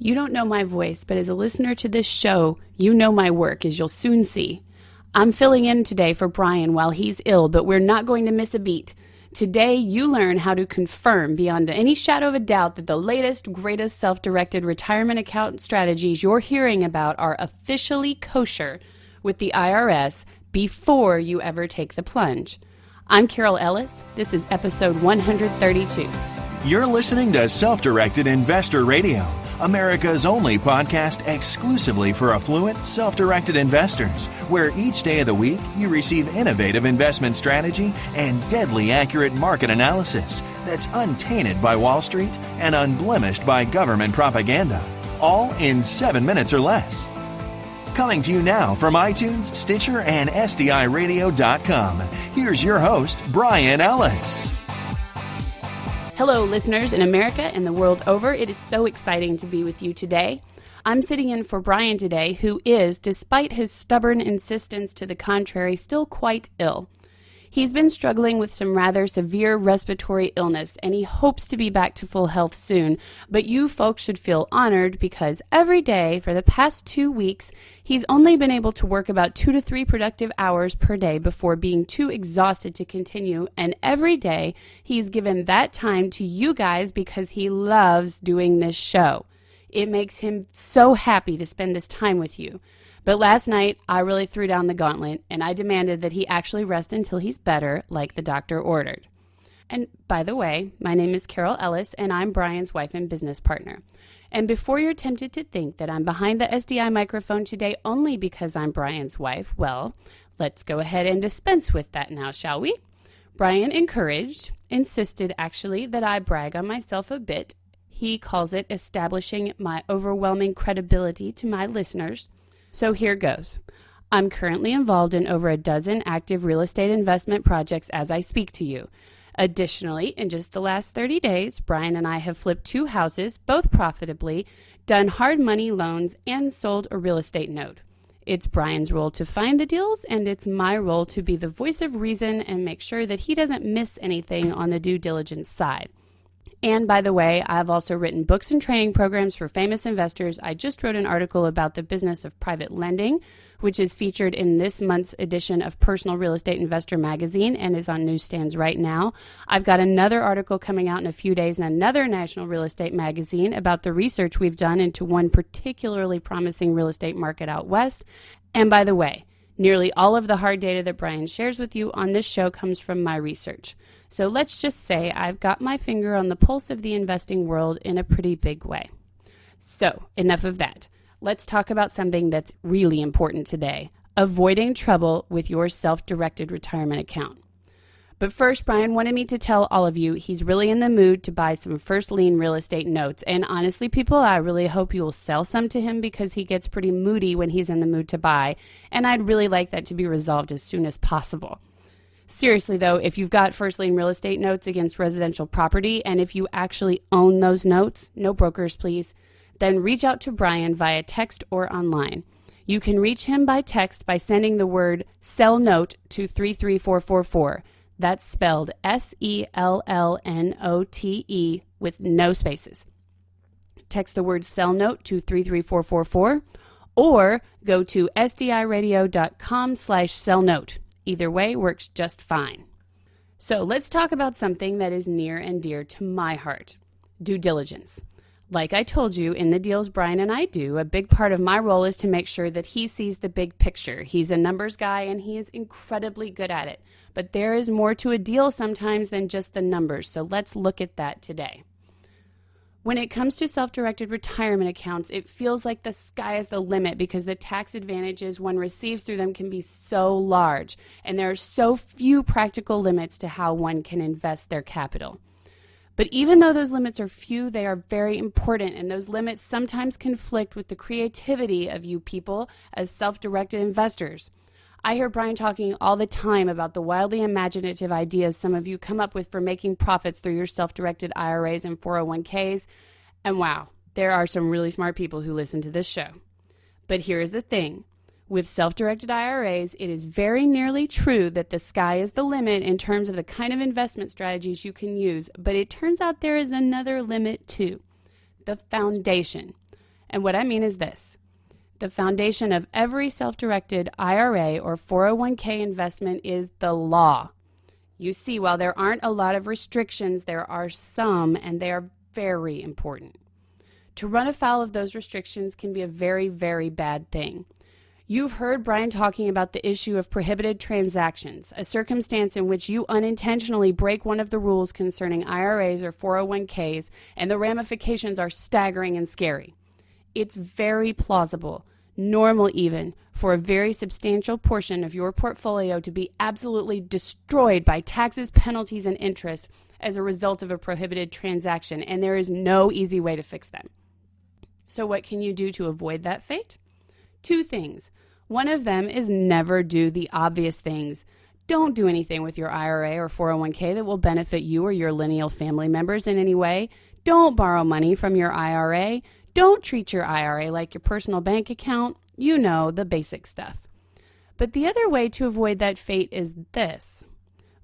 You don't know my voice, but as a listener to this show, you know my work, as you'll soon see. I'm filling in today for Bryan while he's ill, but we're not going to miss a beat. Today, you learn how to confirm beyond any shadow of a doubt that the latest, greatest self-directed retirement account strategies you're hearing about are officially kosher with the IRS before you ever take the plunge. I'm Carole Ellis. This is episode 132. You're listening to Self-Directed Investor Radio, America's only podcast exclusively for affluent, self-directed investors, where each day of the week you receive innovative investment strategy and deadly accurate market analysis that's untainted by Wall Street and unblemished by government propaganda, all in 7 minutes or less. Coming to you now from iTunes, Stitcher, and SDIRadio.com, here's your host, Carole Ellis. Hello, listeners in America and the world over. It is so exciting to be with you today. I'm sitting in for Bryan today, who is, despite his stubborn insistence to the contrary, still quite ill. He's been struggling with some rather severe respiratory illness, and he hopes to be back to full health soon. But you folks should feel honored because every day for the past 2 weeks, he's only been able to work about 2 to 3 productive hours per day before being too exhausted to continue. And every day, he's given that time to you guys because he loves doing this show. It makes him so happy to spend this time with you. But last night, I really threw down the gauntlet, and I demanded that he actually rest until he's better, like the doctor ordered. And by the way, my name is Carole Ellis, and I'm Bryan's wife and business partner. And before you're tempted to think that I'm behind the SDI microphone today only because I'm Bryan's wife, well, let's go ahead and dispense with that now, shall we? Bryan insisted actually, that I brag on myself a bit. He calls it establishing my overwhelming credibility to my listeners. So here goes. I'm currently involved in over a dozen active real estate investment projects as I speak to you. Additionally, in just the last 30 days, Bryan and I have flipped 2 houses, both profitably, done hard money loans, and sold a real estate note. It's Bryan's role to find the deals, and it's my role to be the voice of reason and make sure that he doesn't miss anything on the due diligence side. And by the way, I've also written books and training programs for famous investors. I just wrote an article about the business of private lending, which is featured in this month's edition of Personal Real Estate Investor magazine and is on newsstands right now. I've got another article coming out in a few days in another national real estate magazine about the research we've done into one particularly promising real estate market out west. And by the way, nearly all of the hard data that Bryan shares with you on this show comes from my research. So let's just say I've got my finger on the pulse of the investing world in a pretty big way. So enough of that. Let's talk about something that's really important today, avoiding trouble with your self-directed retirement account. But first, Bryan wanted me to tell all of you he's really in the mood to buy some first lien real estate notes. And honestly, people, I really hope you will sell some to him because he gets pretty moody when he's in the mood to buy. And I'd really like that to be resolved as soon as possible. Seriously, though, if you've got first lien real estate notes against residential property, and if you actually own those notes, no brokers, please, then reach out to Bryan via text or online. You can reach him by text by sending the word sell note to 33444. That's spelled SELLNOTE with no spaces. Text the word sell note to 33444 or go to SDIRadio.com/sell note. Either way works just fine. So let's talk about something that is near and dear to my heart, due diligence. Like I told you, in the deals Bryan and I do, a big part of my role is to make sure that he sees the big picture. He's a numbers guy and he is incredibly good at it. But there is more to a deal sometimes than just the numbers, so let's look at that today. When it comes to self-directed retirement accounts, it feels like the sky is the limit because the tax advantages one receives through them can be so large, and there are so few practical limits to how one can invest their capital. But even though those limits are few, they are very important, and those limits sometimes conflict with the creativity of you people as self-directed investors. I hear Bryan talking all the time about the wildly imaginative ideas some of you come up with for making profits through your self-directed IRAs and 401ks. And wow, there are some really smart people who listen to this show. But here is the thing. With self-directed IRAs, it is very nearly true that the sky is the limit in terms of the kind of investment strategies you can use, but it turns out there is another limit too, the foundation. And what I mean is this. The foundation of every self-directed IRA or 401k investment is the law. You see, while there aren't a lot of restrictions, there are some, and they are very important. To run afoul of those restrictions can be a very, very bad thing. You've heard Bryan talking about the issue of prohibited transactions, a circumstance in which you unintentionally break one of the rules concerning IRAs or 401ks, and the ramifications are staggering and scary. It's very plausible, normal even, for a very substantial portion of your portfolio to be absolutely destroyed by taxes, penalties, and interest as a result of a prohibited transaction, and there is no easy way to fix them. So what can you do to avoid that fate? 2 things. One of them is never do the obvious things. Don't do anything with your IRA or 401k that will benefit you or your lineal family members in any way. Don't borrow money from your IRA. Don't treat your IRA like your personal bank account. You know, the basic stuff. But the other way to avoid that fate is this.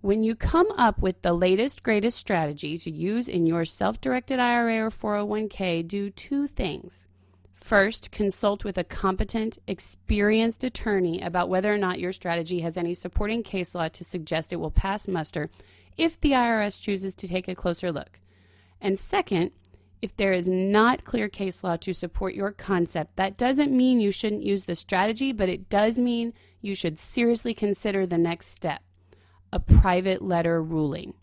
When you come up with the latest, greatest strategy to use in your self-directed IRA or 401k, do 2 things. First, consult with a competent, experienced attorney about whether or not your strategy has any supporting case law to suggest it will pass muster if the IRS chooses to take a closer look. And second, if there is not clear case law to support your concept, that doesn't mean you shouldn't use the strategy, but it does mean you should seriously consider the next step, a private letter ruling.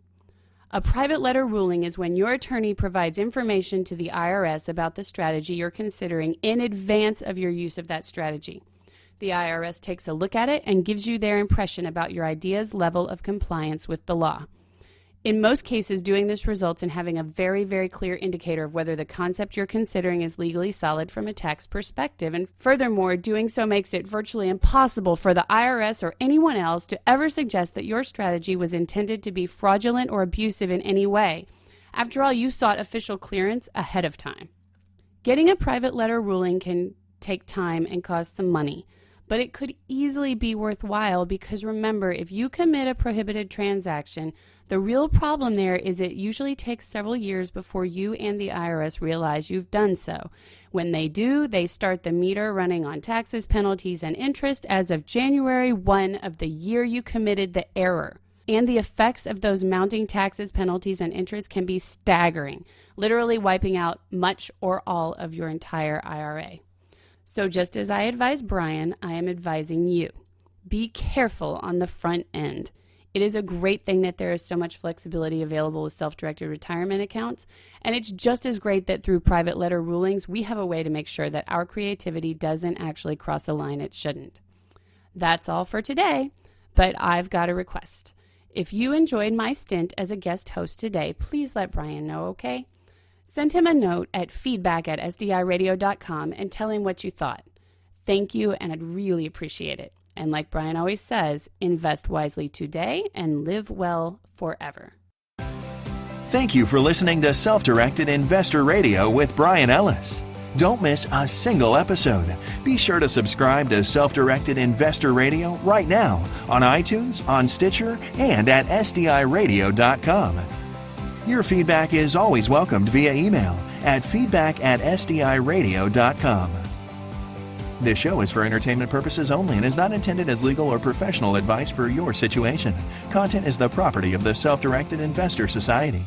A private letter ruling is when your attorney provides information to the IRS about the strategy you're considering in advance of your use of that strategy. The IRS takes a look at it and gives you their impression about your idea's level of compliance with the law. In most cases, doing this results in having a very, very clear indicator of whether the concept you're considering is legally solid from a tax perspective. And furthermore, doing so makes it virtually impossible for the IRS or anyone else to ever suggest that your strategy was intended to be fraudulent or abusive in any way. After all, you sought official clearance ahead of time. Getting a private letter ruling can take time and cost some money, but it could easily be worthwhile because remember, if you commit a prohibited transaction, the real problem there is it usually takes several years before you and the IRS realize you've done so. When they do, they start the meter running on taxes, penalties, and interest as of January 1 of the year you committed the error. And the effects of those mounting taxes, penalties, and interest can be staggering, literally wiping out much or all of your entire IRA. So just as I advised Bryan, I am advising you. Be careful on the front end. It is a great thing that there is so much flexibility available with self-directed retirement accounts, and it's just as great that through private letter rulings, we have a way to make sure that our creativity doesn't actually cross a line it shouldn't. That's all for today, but I've got a request. If you enjoyed my stint as a guest host today, please let Bryan know, okay? Send him a note at feedback@sdiradio.com and tell him what you thought. Thank you, and I'd really appreciate it. And like Bryan always says, invest wisely today and live well forever. Thank you for listening to Self-Directed Investor Radio with Bryan Ellis. Don't miss a single episode. Be sure to subscribe to Self-Directed Investor Radio right now on iTunes, on Stitcher, and at SDIRadio.com. Your feedback is always welcomed via email at feedback@sdiradio.com. This show is for entertainment purposes only and is not intended as legal or professional advice for your situation. Content is the property of the Self-Directed Investor Society.